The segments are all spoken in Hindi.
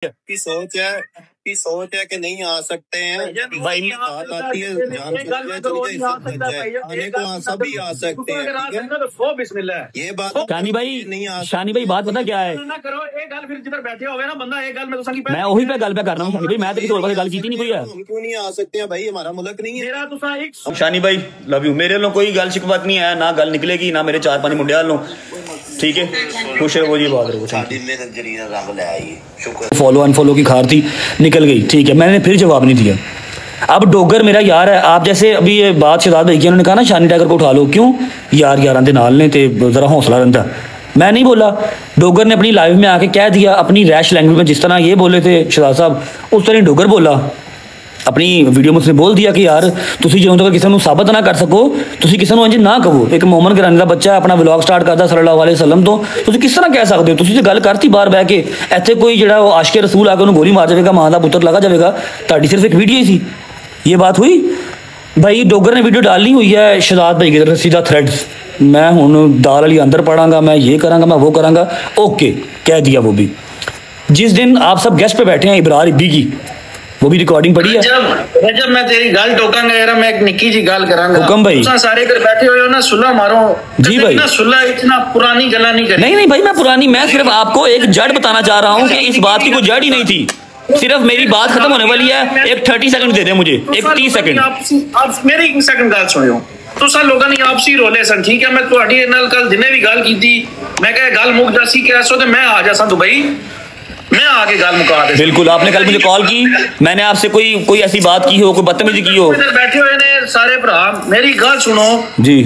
की सोच है कि नहीं आ सकते हैं भाई। बात आती है जान आने को सभी आ सकते हैं। ये बात शानी भाई नहीं शानी भाई बात पता क्या है, करो एक गल फिर जिधर बैठे हो ना बंदा एक गल में तो मैं वही पे गल पे कर रहा हूँ। शानी भाई मैं तो किसी और गल की नहीं कोई है। हम क्यों नहीं आ सकते हैं भाई, हमारा मुल्क नहीं है। शानी भाई लव यू, मेरे लो कोई गल शिकवत नहीं है, ना गल निकलेगी ना मेरे 4-5 मुंडे वालों। ठीक है खुश है वो जी बात रहो। फॉलो अनफॉलो की खार थी निकल गई, ठीक है मैंने फिर जवाब नहीं दिया। अब डोगर मेरा यार है, आप जैसे अभी ये बात शहजाद भाई की उन्होंने कहा ना शानी टाइगर को उठा लो, क्यों यार यार के नाल ने ते जरा हौसला रहता। मैं नहीं बोला, डोगर ने अपनी लाइव में आके कह दिया अपनी रैश लैंग्वेज में, जिस तरह ये बोले थे शहजाद साहब उस तरह डोगर बोला अपनी वीडियो में। उसने बोल दिया कि यार तुसी जो तक किसी को साबित ना कर सको तुसी किसी को इंज ना कहो। एक मोमन घराने का बच्चा अपना व्लॉग स्टार्ट करता सल्लल्लाहु अलैहि वसल्लम तो तुसी किस तरह कह सकते हो। तुसी जो गल करती बाहर बह के इत्थे कोई जिहड़ा आशिक रसूल आके उन्हें गोली मार जाएगा, मां का पुत्र लगा जाएगा, ताड़ी सिर्फ एक वीडियो ही सी। ये बात हुई भाई। डोगर ने वीडियो डालनी हुई है शहजाद भाई की तरफ सीधा थ्रेड्स, मैं हुण दाल वाली अंदर पढ़ांगा, मैं ये करांगा, मैं वो करांगा। ओके कह दिया वो भी। जिस दिन आप सब गेस्ट पे बैठे हैं इब्रार इब्बी की, वो भी रिकॉर्डिंग पड़ी है। जब मैं तेरी गल टोकांगा यार, मैं एक निक्की जी गल करांगा। हुक्म भाई, सारे इधर बैठे हुए हो ना, सुलह मारो जी भाई। सुलह इतना पुरानी गला नहीं करी। नहीं भाई मैं पुरानी, मैं सिर्फ आपको एक जड़ बताना चाह रहा हूँ कि इस बात की कोई जड़ ही नहीं थी। सिर्फ मेरी बात खत्म होने वाली है, एक 30 सेकंड दे दे मुझे, एक 30 सेकंड। आप मेरी एक सेकंड गल सुनियो। तुसा लोगों ने आपसी रोले सन, ठीक है। मैं तुहाडी नाल कल दिने भी गल कीती, मैं कहा गल मुक जासी कि ऐसो ते मैं आ जासा दुबई, मैं आगे गल मुका दे। बिल्कुल आपने कल मुझे कॉल की, मैंने आपसे कोई ऐसी बात की हो, कोई बदतमीजी की हो। इधर बैठे हुए ने सारे भरा, मेरी गल सुनो जी।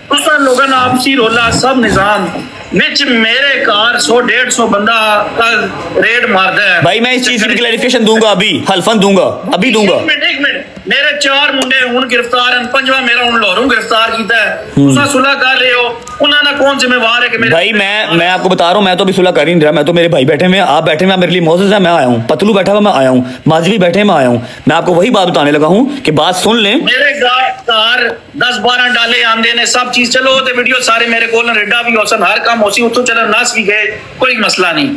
तुसा लोगों ने आपसी रोला सब निजाम विच मेरे कार 100-150 बंदा कल रेड मारदा है भाई। मैं इस चीज की क्लैरिफिकेशन दूंगा, अभी हल्फन दूंगा, अभी दूंगा। एक मिनट मेरे 4 मुंडे हुन गिरफ्तार हैं, 5वां मेरा हुन लाहौरों गिरफ्तार कीता है। तुसा सुलह कर रहे हो, उन्होंने कौन जिम्मेवार है कि मेरे भाई मैं आपको बता रहा हूँ, मैं तो अभी सुलह कर ही नहीं रहा। मैं तो मेरे भाई बैठे हुए, आप बैठे हुए, मेरे लिए मोज़ेज़ है, मैं आया हूँ। पतलू बैठा हुआ मैं आया हूँ, माजी भी बैठे मैं आया हूँ। मैं आपको वही बात बताने लगा हूँ कि बात सुन लें। मेरे कार 10-12 डाले आंदे ने सब चीज, चलो ते वीडियो सारे मेरे कोल रेडा भी होसन, हर काम होसी, उतो चला नास भी गए, कोई मसला नहीं।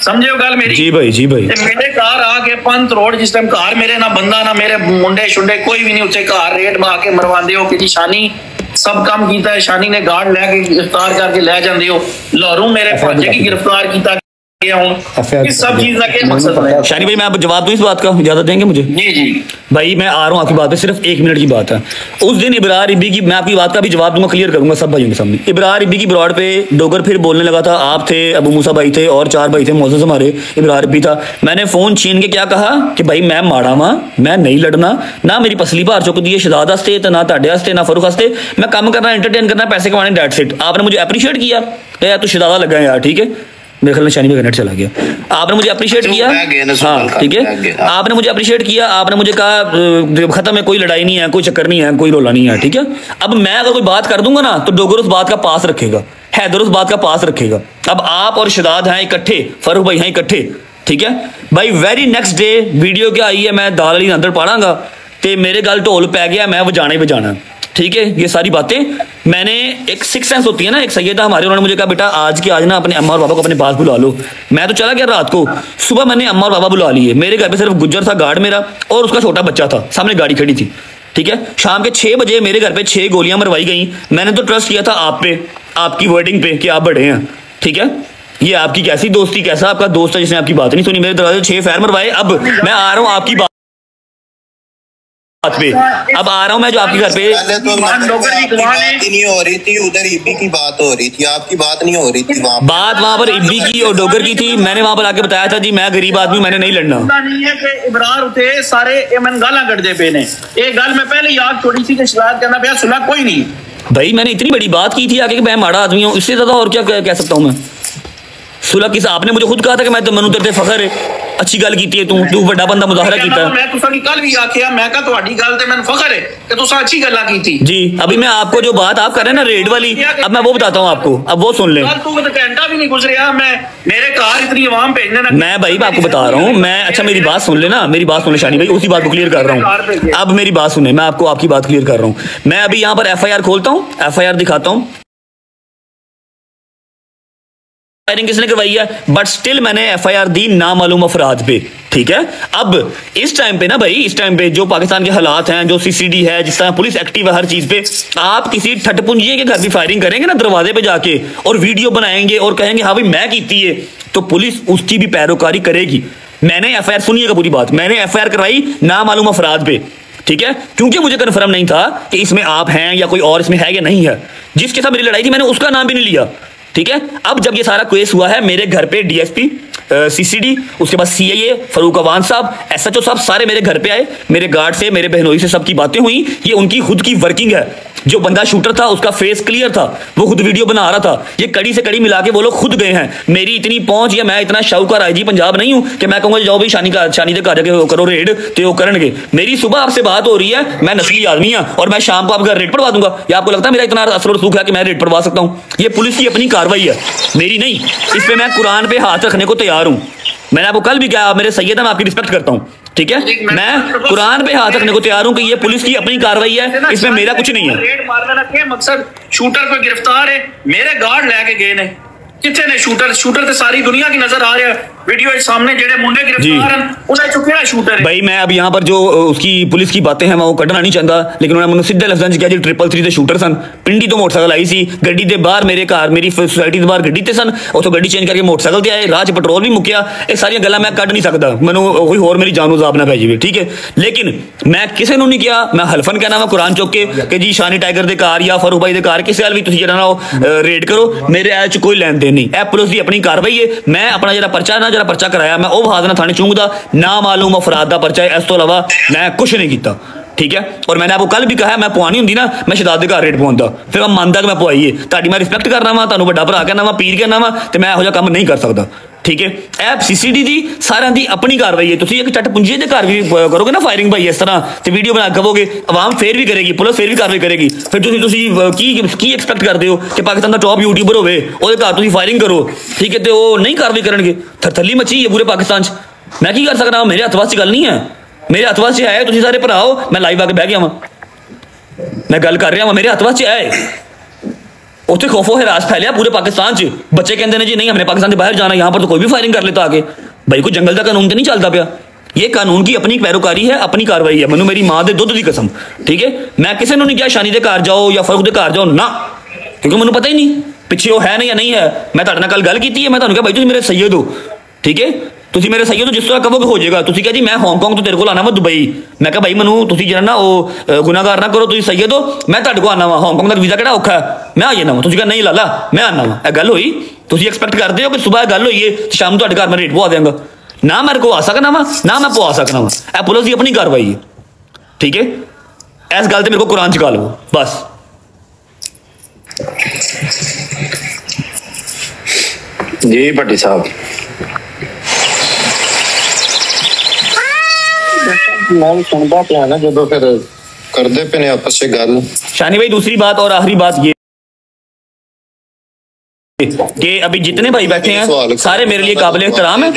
समझे गल मेरी? जी भाई जी भाई। मेरे कार आके पंत रोड जिस टाइम कार मेरे ना बंदा ना मेरे मुंडे शुंडे कोई भी नहीं, उसे कार रेड मार के मरवांदे हो कि जी शानी सब काम कीता है, शानी ने गार्ड लेके गिरफ्तार करके ले जांदे हो। लाहौरों मेरे भांजे की गिरफ्तार कीता इस सब चीज का क्या मकसद है? शानी भाई मैं आप जवाब दूं इस बात का, इजाजत देंगे मुझे? जी जी भाई मैं आ रहा हूँ आपकी बात पे, सिर्फ 1 मिनट की बात है। उस दिन इब्रार इब्बी की, मैं आपकी बात का भी जवाब दूंगा, क्लियर करूंगा सब भाइयों के सामने। इब्रार इब्बी की ब्रॉड पे डोगर फिर बोलने लगा था, आप थे, अबू मूसा भाई थे और 4 भाई थे, मोज़ेज़ हमारे, इब्रार इब्बी था। मैंने फोन छीन के क्या कहा कि भाई मैं माड़ा वा, मैं नहीं लड़ना, ना मेरी पसली भार चुक दी है शहजाद वास्ते, ना ताडे वास्ते, ना फरूख वास्ते। मैं काम करना, एंटरटेन करना, पैसे कमाने, दैट्स इट। आपने मुझे अप्रिशिएट किया यार, तू शहजादा लगा यार, ठीक है। मेरे ख्याल में शानी में नेट चला गया। आपने मुझे अप्रिशिएट किया, हाँ ठीक है, आपने मुझे अप्रिशिएट किया, आपने मुझे कहा खत्म है, कोई लड़ाई नहीं है, कोई चक्कर नहीं है, कोई रोला नहीं है, ठीक है। अब मैं अगर कोई बात कर दूंगा ना तो डोगर उस बात का पास रखेगा, हैदर उस बात का पास रखेगा। अब आप और शहजाद हैं इकट्ठे, फरूख भाई हैं इकट्ठे, ठीक है भाई। वेरी नेक्स्ट डे वीडियो क्या आई है, मैं दाल वाली अंदर पढ़ांगा तो मेरे गल ढोल पै गया, मैं बजाना ही बजाना, ठीक है। ये सारी बातें मैंने, एक 6 सेंस होती है ना, एक सैयद हमारे, उन्होंने मुझे कहा बेटा आज के आज ना अपने अम्मा और पापा को अपने पास बुला लो। मैं तो चला गया रात को, सुबह मैंने अम्मा और पापा बुला लिए। मेरे घर पे सिर्फ गुज्जर था गार्ड मेरा, और उसका छोटा बच्चा था, सामने गाड़ी खड़ी थी, ठीक है। शाम के 6 बजे मेरे घर पे 6 गोलियां मरवाई गई। मैंने तो ट्रस्ट किया था आप पे, आपकी वर्डिंग पे कि आप बड़े हैं, ठीक है। ये आपकी कैसी दोस्ती, कैसा आपका दोस्त है जिसने आपकी बात नहीं सुनी, मेरे दरवाजे 6 फायर मरवाए। अब मैं आ रहा हूँ आपकी बात पे, अब आ रहा हूं मैं जो आपके घर पे। पहले तो बात नहीं हो रही थी, उधर इब्बी की बात हो रही थी, आपकी बात नहीं हो रही थी। बात वहां पर इब्बी की और डोगर की थी। मैंने वहां पर आके बताया था जी मैं गरीब आदमी, मैंने नहीं लड़ना। नहीं है कि इब्रार उठे सारे एमन गाला कटदे पे ने, एक गल मैं पहले याद छोड़ी सी कि शिकायत करना पे सुलह कोई नहीं। भाई मैंने इतनी बड़ी बात की थी आगे कि मैं माड़ा आदमी हूँ, इससे ज्यादा और क्या कह सकता हूँ मैं। सुलह किस, आपने मुझे खुद कहा था कि मैं तो मनु तेरे फखर है, अच्छी गल की है, तू बड़ा बंदा मुजाहरा किया। मैं तुसा की कल भी आखिया, मैं कहा तुम्हारी गल ते मैंने फखर है कि तुसा अच्छी गल्ला की थी। जी अभी मैं आपको जो बात आप कर रहे हैं ना रेड वाली, अब मैं वो बताता हूँ आपको, अब वो सुन ले। तू तो घंटा भी नहीं गुजरिया, मैं मेरे कार इतनी आवाम भेजने ना, मैं भाई आपको बता रहा हूँ मैं। अच्छा मेरी बात सुन लेना, मेरी बात सुन ले शानी भाई, उसी बात को क्लियर कर रहा हूँ। अब मेरी बात सुने, मैं आपको आपकी बात क्लियर कर रहा हूँ। मैं अभी यहाँ पर FIR खोलता हूँ, FIR दिखाता हूँ। फायरिंग किसने करवाई है, बट स्टिल मैंने एफआईआर दी नामालूम अफराद पे। ठीक है, अब इस टाइम पे ना भाई, इस टाइम पे जो पाकिस्तान के हालात हैं, जो सीसीडी है, जिस तरह पुलिस एक्टिव है हर चीज पे, आप किसी ठटपुंजिए के घर भी फायरिंग करेंगे ना दरवाजे पे जाके और वीडियो बनाएंगे और कहेंगे हाँ भाई मैं कीती है, तो पुलिस उसकी भी पैरोकारी करेगी। मैंने एफआईआर, सुनिएगा पूरी बात, मैंने एफआईआर करवाई नामालूम अफराद पे। ठीक है, क्योंकि मुझे कन्फर्म नहीं था कि इसमें आप हैं या कोई और इसमें है या नहीं है। जिसके साथ मेरी लड़ाई थी मैंने उसका नाम भी नहीं लिया। ठीक है, अब जब ये सारा केस हुआ है, मेरे घर पे डीएसपी, सीसीडी, उसके बाद सीआईए, फरूक अवान साहब, एसएचओ साहब सारे मेरे घर पे आए, मेरे गार्ड से, मेरे बहनोई से सबकी बातें हुई। ये उनकी खुद की वर्किंग है। जो बंदा शूटर था उसका फेस क्लियर था, वो खुद वीडियो बना रहा था। ये कड़ी से कड़ी मिला के वो लोग खुद गए हैं। मेरी इतनी पहुंच या मैं इतना शाहूकार आईजी पंजाब नहीं हूं कि मैं कहूंगा जाओ भाई शानी दे घर जाके करो रेड, तो वो करेंगे। मेरी सुबह आपसे बात हो रही है, मैं नस्ली आदमी हूं और मैं शाम को आपका रेड पड़वा दूंगा। या आपको लगता है मेरा इतना असर सूख है कि मैं रेड पड़वा सकता हूं? ये पुलिस की अपनी कार्रवाई है, मेरी नहीं। इस पे मैं कुरान पे हाथ रखने को तैयार हूं। मैंने आपको कल भी कहा, आप मेरे सैयद हैं, मैं आपकी रिस्पेक्ट करता हूं। ठीक है, मैं कुरान पे हाथ रखने को तैयार हूं कि ये पुलिस की अपनी कार्रवाई है, इसमें मेरा कुछ नहीं है। रेड मारने का मकसद शूटर को गिरफ्तार है, मेरे गार्ड लेके गए ने कितने ने शूटर ते सारी दुनिया की नजर आ रहा है। वीडियो सामने जेडे मुंडे गिरफ्तार हैं उन्हें चुकेड़ा शूटर है। भाई मैं अब यहाँ पर जो उसकी पुलिस की बातें हैं मैं वो कटना नहीं चाहता, लेकिन उन्होंने मैंने सीधे लफ्ज़ां च कहा जी 333 ਦੇ शूटर सन। पिंडी तो मोटरसाइकिल आई सी, गड्डी ਦੇ बाहर मेरे घर मेरी सोसाइटी ਦੇ बाहर गड्डी ਤੇ सन, उतों गड्डी चेंज करके मोटरसाइकिल ਤੇ आए, राह च पेट्रोल भी मुक्या। ये सारियां गल्लां मैं कट नहीं सकता, मैनू कोई होर मेरी जान उजाब ना पै जाए। ठीक है, लेकिन मैं किसी ਨੂੰ नहीं किया, मैं हलफन कहना वा कुरान चुक के कि जी शानी टाइगर ਦੇ घर या फरूक भाई ਦੇ घर किसी वाल भी तुसीं जेहड़ा ना रेड करो, मेरे ऐ च कोई लैन देन नहीं। ए पुलिस की अपनी कार्रवाई है। मैं अपना जरा पर्चा ना जरा पर्चा कराया मैं ਉਹ बहादुर थाने चूंगदा ना मालूम अफराद का पर्चा है, इस तो अलावा मैं कुछ नहीं किया। ठीक है, और मैंने आपको कल भी कहा मैं पवानी होंगी ना, मैं शहजाद के घर रेट पवांदा, फिर मैं मानता कि मैं पवाई है। ताड़ी मैं रिस्पेक्ट करना वा, तुहानू वड्डा भरा कहना वा, पीर कहना वा, तो मैं ਇਹੋ ਜਿਹਾ काम नहीं कर सकता। ठीक है, ऐप सीसीडी दी सारिਆਂ ਦੀ अपनी कार्रवाई है। तुसीं एक चटपुंजे के घर भी करोगे ना फायरिंग भाई इस तरह, तो वीडियो बना कहोगे, आवाम फिर भी करेगी, पुलिस फिर भी कार्रवाई करेगी। फिर तुसीं की एक्सपैक्ट करते हो कि पाकिस्तान का टॉप यूट्यूबर होवे ਉਹਦੇ घर तुसीं फायरिंग करो? ठीक है, तो वो नहीं कार्रवाई करेंगे। थरथली मची है पूरे पाकिस्तान च। मैं की कर सकता? मेरे हथ वास गल नहीं है, मेरे हथ वास है। तुसीं सारे भरा हो, मैं लाइव आके बह गया वां, मैं गल कर रहा वां, मेरे हथ वास है। उत्थे खौफो हिरास फैलिया पूरे पाकिस्तान च। बच्चे कहते हैं जी नहीं हमने पाकिस्तान से बाहर जाना, यहाँ पर तो कोई भी फायरिंग कर लेता आगे। भाई कोई जंगल का कानून तो नहीं चलता पाया? ये कानून की अपनी पैरोकारी है, अपनी कार्रवाई है। मैनू मेरी माँ के दुध की कसम। ठीक है, मैं किसी ने नहीं कहा शानी के घर जाओ या फरूक के घर जाओ ना, क्योंकि मैनू पता ही नहीं पिछे वो है नहीं या नहीं है। मैं तुहाडे नाल कल गल की है, मैं तुहानू कहा भाई तुसीं मेरे सैयद हो। ठीक है, तुसीं मेरे सैयद हो, जिस तरह कहोगे हो जाएगा। तुसीं कहा जी मैं हांगकांग तो तेरे को आना वा दुबई। मैं कहा भाई मैनू तुसीं जिहड़ा ना वो गुनाहगार ना करो, तुसीं सैयद हो, मैं तुहाडे को आना वा, हांगकांग का वीज़ा किहड़ा औखा है, मैं आ जाना वा। तुसीं कहा नहीं लाला मैं आना वा। यह गल होई? तुसीं एक्सपैक्ट करते हो कि सुबह गल होई है शाम तुहाडे घर मैं रेट पवा देंगा? ना मेरे को आ सकना वा, ना मैं पवा सकना वा। यह पुलिस की अपनी कार्रवाई है। ठीक है, इस गल ते मेरे को कुरान च गा लो बस। जी भट्टी साहब, मैं सुनता पिया ना जो फिर करते पे ने आपस से गल। शानी भाई दूसरी बात और आखिरी बात ये कि अभी जितने भाई बैठे हैं सारे मेरे लिए काबिल एहतराम है।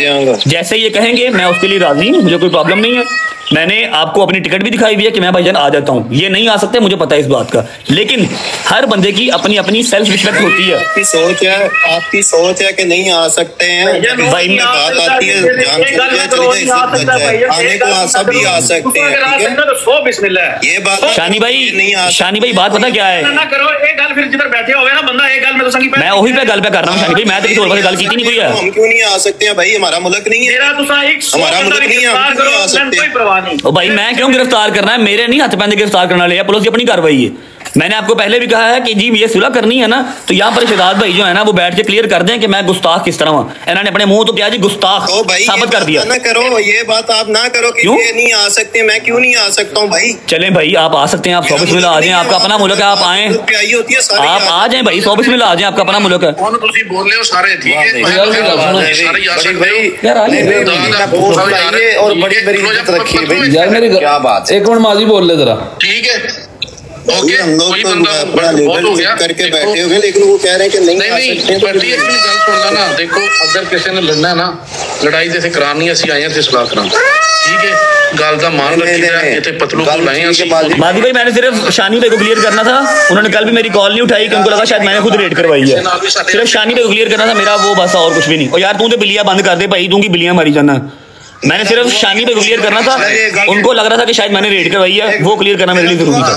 जैसे ये कहेंगे मैं उसके लिए राजी हूँ, मुझे कोई प्रॉब्लम नहीं है। मैंने आपको अपनी टिकट भी दिखाई हुई है कि मैं भाईजान आ जाता हूँ। ये नहीं आ सकते, मुझे पता है इस बात का, लेकिन हर बंदे की अपनी अपनी सेल्फ रिस्पेक्ट होती है। आपकी सोच है कि नहीं आ सकते हैं भाई, में बात आती है आने को सभी आ सकते हैं। ये बात शानी भाई बात पता क्या है, मैं वही पे गल पे कर रहा हूँ। शानी भाई मैं तो किसी और पासे गल की नहीं कोई है। हम क्यों नहीं आ सकते हैं भाई? हमारा मुल्क नहीं है, हमारा मुल्क नहीं है, हम क्यों नहीं आ सकते? ओ भाई मैं क्यों गिरफ्तार करना है? मेरे नहीं हाथ पैंदे गिरफ्तार करने वाले, पुलिस की अपनी कार्रवाई है। मैंने आपको पहले भी कहा है कि जी ये सुलह करनी है ना, तो यहाँ पर शहजाद भाई जो है ना वो बैठ के क्लियर कर दें कि मैं गुस्ताख किस तरह हूँ। इन्होंने अपने मुंह तो क्या जी गुस्ताख साबित कर दिया। ना करो ये बात, आप ना करो कि ये नहीं आ सकते। मैं क्यों नहीं आ सकता हूँ भाई? चलें भाई आप आ सकते हैं, आप 100 बिस्मिल्लाह आ जाएं, आपका अपना मुल्क है, आप आए, आप आ जाएं भाई, 100 बिस्मिल्लाह आ जाएं, आपका अपना मुल्क है। और बड़ी बड़ी इज्जत रखी भाई। यार मेरी क्या बात है, एक मिनट माजी बोल ले जरा। ठीक है, ओके, हम लोग तो करके बैठे हो गए, लेकिन वो कह रहे हैं कि नहीं आ सकते। गल सुनना ना, देखो अगर किसी ने लड़ना है ना, लड़ाई जैसे करानी, असं आए थे सलाह करा। ठीक है, गल का मान रखी पतलू को लाए मादी भाई मैंने सिर्फ शानी भाई को क्लियर करना था। उन्होंने कल भी मेरी कॉल नहीं उठाई क्योंकि लगा शायद मैंने खुद रेड करवाई है। सिर्फ शानी भाई को क्लियर करना था मेरा, वो बस और कुछ भी नहीं। और यार तू तो बिल्लियां बंद कर दे भाई, तू की बिल्लियां मारी जाना। मैंने सिर्फ शानी पे क्लियर करना था, उनको लग रहा था कि शायद मैंने रेड करवाई है, वो क्लियर करना मेरे लिए जरूरी था।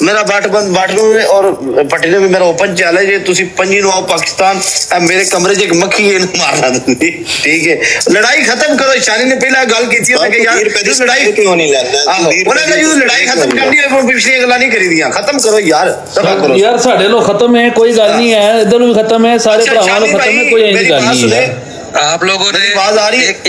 मेरा बाट बंद बाटू और पट्टी ने भी मेरा ओपन चैलेंज है, तुसी पंजी नो आओ पाकिस्तान मेरे कमरे च एक मक्खी है मारना ठीक है। लड़ाई खत्म करो। शानी ने पहला गल की थी कि यार लड़ाई क्यों नहीं लड़ना, उन्होंने जो लड़ाई खत्म करनी है वो पिछली गल्ला नहीं करी दियां, खत्म करो यार, सब करो यार। साडे लो खत्म है, कोई गल नहीं है, इधर भी खत्म है, सारे भरावां लो खत्म है, कोई ऐसी गल नहीं है। आप लोगों ने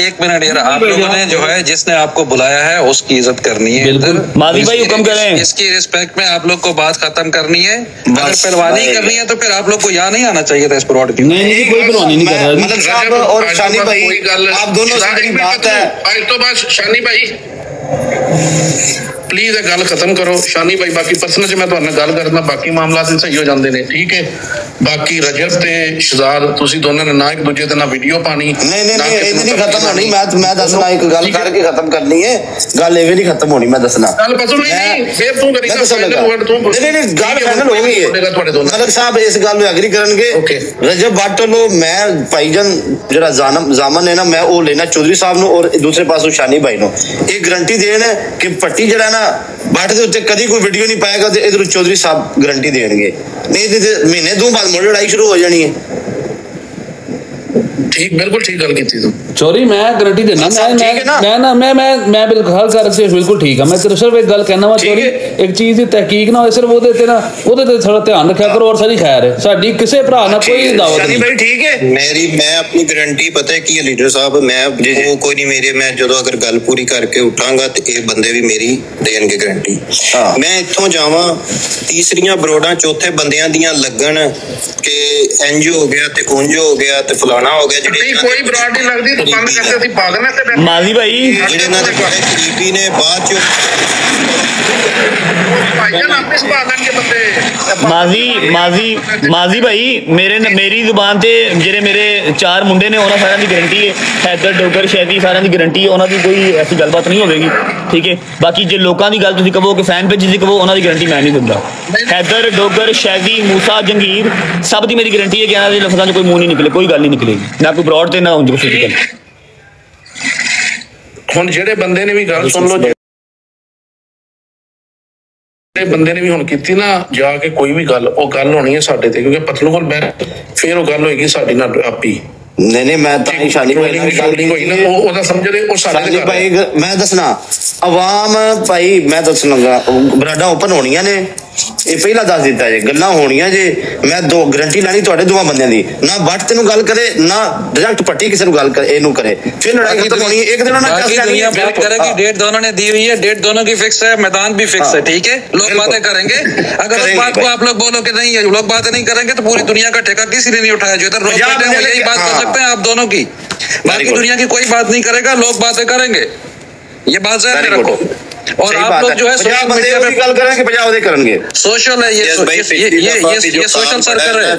एक मिनट यार, आप लोगों ने जो है जिसने आपको बुलाया है उसकी इज्जत करनी है। बिल्कुल मादी भाई हुक्म करें, इसकी रिस्पेक्ट में आप लोग को बात खत्म करनी है। अगर पहलवानी करनी है तो फिर आप लोग को यहाँ नहीं आना चाहिए था इस प्रोड की। नहीं कोई पहलवानी नहीं कर रहा। मतलब साहब और शानी भाई आप दोनों से बात है तो बस शानी भाई प्लीज गल खत्म करो शानी भाई। बाकी पर्सनल च मैं तुहाडे नाल गल करना, बाकी मामला ते सही हो जांदे ने, ठीक है। बाकी रजब ते शहजाद तुसी दोनों ने ना एक दूजे ते ना वीडियो पानी नहीं खत्म होनी। मैं दसना एक गल करके खत्म करनी है, गल एवे नहीं खत्म होनी। मैं दसना गल पसंद नहीं फिर तू करी नहीं गल फाइनल हो गई है। मलक साहब इस गल नु एग्री करनगे। रजब भट्ट लो मैं भाईजान जरा जामन है ना, मैं वो लेना चौधरी साहब नु और दूसरे पासों शानी भाई नु एक गारंटी देन कि पट्टी जरा ना भट्ट दे उत्ते कदी कोई वीडियो नहीं पाएगा तो इधर चौधरी साहब गारंटी देंगे, नहीं तो महीने 2 बाद मुड़ लड़ाई शुरू हो जानी है। ठीक बिल्कुल ठीक गल की तू चोरी, मैं गारंटी देना। मैं बिल्कुल कर बिल्कुल ठीक है। मैं सिर्फ एक गल कहना वा चोरी, एक चीज की तहकीक ना हो, सिर्फ ओदे ते ना ओदे ते थोड़ा ध्यान रखा करो। और सारी खैर है, साडी किसी भरा ना कोई दावत नहीं भाई, ठीक है। मैं अपनी गारंटी पता है कि लीडर साहब मैं वो कोई नहीं मेरे, मैं जो अगर गल पूरी करके उठांगा तो ये बंदे भी मेरी देंगे गारंटी। मैं इत्थों जावां तीसरियां बरोडां चौथे बंदियां दियां लगन कि इंज हो गया ते उंज हो गया ते फलाना हो गया, कोई ब्रॉड नहीं लगती तो बंद करते सी पागल है ते माजी भाई जेडे ना दे करीबी ने बाद च भाईजान अपने पागल के बंदे माजी भाई मेरी जुबान ते जेरे मेरे 4 मुंडे ने उन्हां सारियां दी गारंटी है। हैदर डोगर शैदी सारियां दी गारंटी है, उन्हां दी कोई ऐसी गलबात नहीं होगी, ठीक है। बाकी जे लोकां दी गल तुसीं कहो कि फैन पेज दी कहो, उन्हां दी गारंटी मैं नहीं दिंदा। हैदर डोगर शैदी मूसा जंगीर सब दी मेरी गारंटी है कि इन्हां दे लफ्ज़ां च कोई मुंह नहीं निकले, कोई गल नहीं निकलेगी, ना कोई ब्रॉड ते ना उंज फिजिकल। हुण जेडे बंदे ने भी गल सुन लो, बंदे ने भी हुण कीती ना जाके कोई भी गल वो गल होनी है साडे ते, क्योंकि पतलू कोल बैठ फिर वो गल होएगी साडी नाल आपी। नहीं मैं तां शानी भाई ओदा समझदे ओ साडे भाई। मैं दसना आवाम भाई, मैं दसना बराडा ओपन होनियां ने, ये पहला दस दिता जे गल्लां होनियां जे। मैं दो गारंटी लानी तुहाडे दोवां बंदियां दी, ना बट तेनू गल करे ना डायरेक्ट पट्टी किसी नू गल करे एनू करे, फिर लड़ाई खत्म होनी है। एक दिन ना दुनिया बात करेगी, डेट दोनों ने दी हुई है, डेट दोनों की फिक्स है, मैदान भी फिक्स है, ठीक है। लोग बातें करेंगे, अगर उस बात को आप लोग बोलो कि नहीं लोग बातें नहीं करेंगे तो पूरी दुनिया का ठेका किसी ने नहीं उठाया। जो इधर लोग बैठे हैं यही बात कर सकते हैं आप दोनों की, बाकी दुनिया की कोई बात नहीं करेगा, लोग बातें करेंगे, ये बात ज़हन में रखो। और आप लोग जो है सोशल मीडिया पे गल करेंगे, बजाओ दे करेंगे, सोशल है ये सोशल सर्कल है,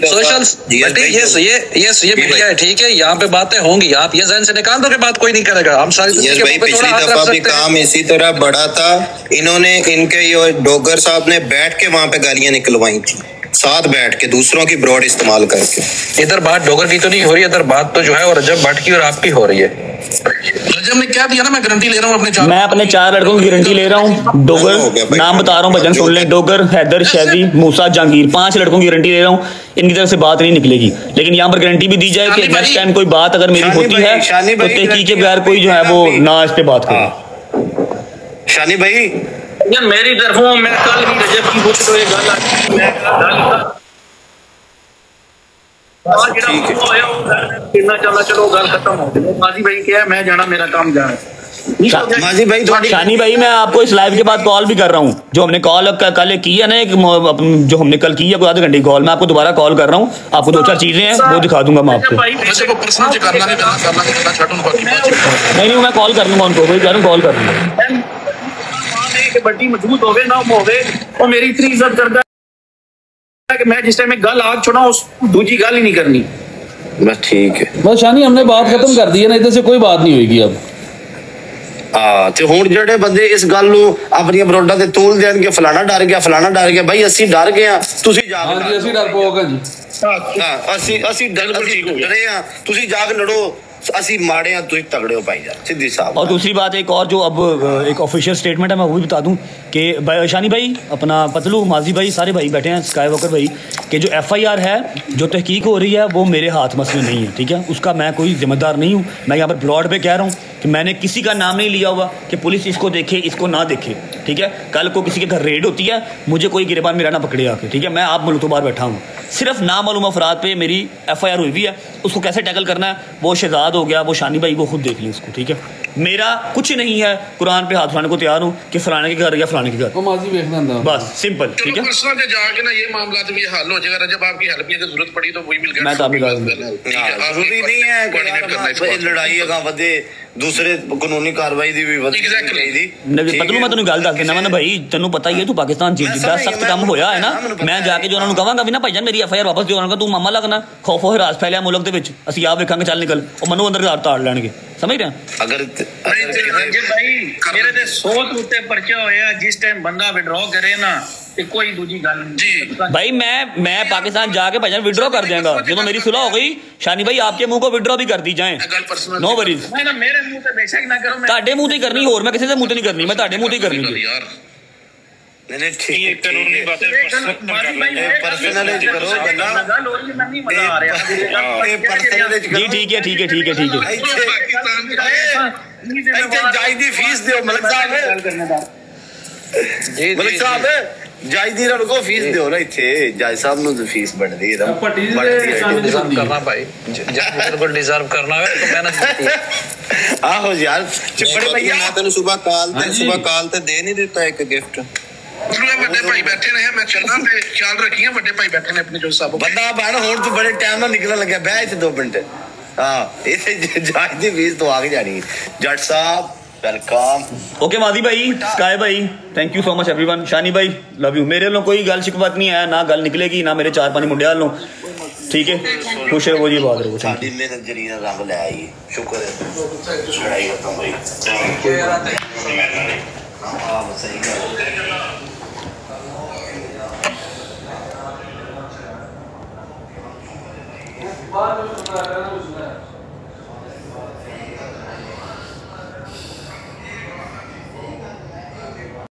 सोशल ये मीडिया है, ठीक है। यहाँ पे बातें होंगी, आप ये ज़हन से निकाल दो कि बात कोई नहीं करेगा। हम सारी पिछली दफा भी काम इसी तरह बढ़ा था, इन्होंने इनके ये डोगर साहब ने बैठ के वहाँ पे गालियां निकलवाई थी, साथ बैठ के दूसरों की ब्रॉड इस्तेमाल करके। इधर बात डोगर की तो नहीं हो रही, इधर बात तो जो है और रजब भट्ट की और आपकी हो रही है। रजब ने क्या दिया ना, मैं गारंटी ले रहा हूँ अपने 4 लड़कों की गारंटी ले रहा हूँ। डोगर नाम बता रहा हूँ, भजन सुन लें, डोगर हैदर शैदी मूसा जहांगीर 5 लड़कों की गारंटी ले रहा हूँ। इनकी तरफ से बात नहीं निकलेगी, लेकिन यहाँ पर गारंटी भी दी जाए कि नेक्स्ट टाइम कोई बात अगर मेरी होती है तो तहकीक के बगैर कोई जो है वो ना इस पे बात करे। शानी भाई यार मेरी तरफों मैं कल भी रजब की पूछ तो ये गल चलो गल खत्म हो गई। माजी भाई क्या है, मैं जाना, मेरा काम जाना। माजी भाई शानी भाई मैं आपको इस लाइव के बाद कॉल भी कर रहा हूँ, जो हमने कॉल कल की है ना, एक जो हमने कल की है कोई आधे घंटे की कॉल, मैं आपको दोबारा कॉल कर रहा हूँ। आपको 2-4 चीजें हैं वो दिखा दूंगा मैं आपको। नहीं मैं कॉल कर लूंगा उनको, वही कह रहा हूँ कॉल कर लूंगा। बड़ी मजबूत होवे ना होवे और मेरी इतनी इज्जत करता है कि मैं जिस टाइम में गल आग छोड़ा उस दूसरी गल ही नहीं करनी। बस ठीक है, बस शानी हमने बात खत्म कर दी है ना, इधर से कोई बात नहीं होगी अब। ਤੇ ਹੁਣ ਜਿਹੜੇ ਬੰਦੇ ਇਸ ਗੱਲ ਨੂੰ ਆਪਣੀਆਂ ਬਰੋਡਾਂ ਤੇ ਤੋਲ ਦੇਣਗੇ, ਫਲਾਣਾ ਡਰ ਗਿਆ, ਫਲਾਣਾ ਡਰ ਗਿਆ, ਭਾਈ ਅਸੀਂ ਡਰ ਗਏ ਆ, ਤੁਸੀਂ ਜਾ ਕੇ ਹਾਂਜੀ ਅਸੀਂ ਡਰਪੋਕ ਹਾਂ ਜੀ। ਅਸੀਂ ਡਰੇ ਆ, ਤੁਸੀਂ ਜਾ ਕੇ ਲੜੋ, ਅਸੀਂ माड़े हैं, तुम तगड़े हो भाईजान, सीधी साहब। और दूसरी बात एक और जो अब एक ऑफिशियल स्टेटमेंट है, मैं वो भी बता दूं कि शानी भाई, अपना पतलू, माजी भाई, सारे भाई बैठे हैं, स्काई वॉकर भाई, कि जो FIR है, जो तहकीक हो रही है, वो मेरे हाथ मसले नहीं है, ठीक है, उसका मैं कोई जिम्मेदार नहीं हूँ। मैं यहाँ पर ब्रॉड पे कह रहा हूँ कि मैंने किसी का नाम नहीं लिया हुआ कि पुलिस इसको देखे इसको ना देखे, ठीक है। कल को किसी के घर रेड होती है, मुझे कोई गिरबान मेरा ना पकड़े आके, ठीक है। मैं आप मुल्क तो बाहर बैठा हूँ, सिर्फ नामालूम अफराद पे मेरी FIR हुई हुई है, उसको कैसे टैकल करना है, वो शहजाद हो गया, वो शानी भाई, वो खुद देख लें उसको, ठीक है। मेरा कुछ नहीं है, कुरान पे हाथ उठाने को तैयार हूँ कि फलाने के घर या फलाने के घर, बस सिंपल, ठीक है। पर्सनल जाके ना ये मामला तो ये हल हो जाएगा। जब आपकी हेल्प की जरूरत पड़ी तो वही मिल गया। मैं तो आपकी बात जरूरी नहीं है लड़ाई अगर वधे, दूसरे कानूनी कार्रवाई दी भी पतलू, मैं तेन गल दस देना वा ना भाई, तेन पता ही है तू पाकिस्तान जिद्दां सख्त काम होया है ना, मैं जाके जो उन्होंने कहांगा भी ना भाईजान मेरी FIR वापस दिओ, उन्होंने तू मामा लगना, खौफो हिरास फैलिया मुल्क दे विच, ਅਸੀਂ ਆਪ ਵੇਖਾਂਗੇ ਚੱਲ ਨਿਕਲ, ਉਹ ਮੈਨੂੰ ਅੰਦਰ ਤਾੜ ਲੈਣਗੇ, ਸਮਝ ਰਹੇ ਅਗਰ रंजित भाई मेरे ते 100 ਤੋਂ ਉੱਤੇ ਪਰਚਾ ਹੋਇਆ, ਜਿਸ ਟਾਈਮ ਬੰਦਾ ਵਿਡਰॉ करे ना ਤੇ ਕੋਈ ਦੂਜੀ ਗੱਲ नहीं भाई। मैं पाकिस्तान जाके भाईजान विड्रॉ कर देंगे जो मेरी सुलह हो गई। शानी भाई आपके मुंह को विड्रॉ भी कर दी जाए, नो वरीज। मेरे मुंह ते बेशक ना करो, ਤੁਹਾਡੇ ਮੂੰਹ ਤੇ ਕਰਨੀ, ਹੋਰ ਮੈਂ ਕਿਸੇ ਦੇ ਮੂੰਹ ਤੇ ਨਹੀਂ ਕਰਨੀ, ਮੈਂ ਤੁਹਾਡੇ ਮੂੰਹ ਤੇ ਕਰਨੀ यार। नहीं ठीक है, कानूनी बातें पर्सनलाइज करो बंदा, गल हो रही है, मैं नहीं मजा आ रहा ये पर्सनलाइज जी, ठीक है, ठीक है, ठीक है, ठीक है। जायदी फीस दियो मलिक साहब, मलिक साहब जायदी ना रुको, फीस दियो ना, इथे जज साहब ਨੂੰ फीस बढ़दी है, डिजर्व करना भाई, जब बिल्कुल डिजर्व करना है तो मेहनत कीती है। आहो यार बड़े भैया, मैं तेन सुबह काल ते दे नहीं देता एक गिफ्ट। ਵੱਡੇ ਭਾਈ ਬੈਠੇ ਨੇ, ਮੈਂ ਚੱਲਣਾ ਤੇ ਖਿਆਲ ਰੱਖੀਏ। ਵੱਡੇ ਭਾਈ ਬੈਠੇ ਨੇ ਆਪਣੇ ਜੋ ਸਾਹਿਬ ਬੰਦਾ ਬਣ, ਹੁਣ ਤੂੰ ਬੜੇ ਟਾਈਮ ਨਾਲ ਨਿਕਲਣ ਲੱਗਿਆ, ਬਹਿ ਇੱਥੇ 2 ਮਿੰਟ। ਹਾਂ ਇਥੇ ਜੱਜ ਦੀ ਫੀਸ ਤੋਂ ਆ ਕੇ ਜਾਣੀ। ਜੱਜ ਸਾਹਿਬ वेलकम। ओके मादी भाई, स्काई भाई, thank you so much everyone. Shani भाई लव यू। मेरे वालों कोई गल शिकवत नहीं है, ना गल निकलेगी, ना मेरे 4-5 मुंडे वालों, ठीक है। खुश रहो जी, बात रहो। साडी मेहनत जरीना रंग ले आई, शुक्र है। लड़ाई खत्म हुई। हां सही गल।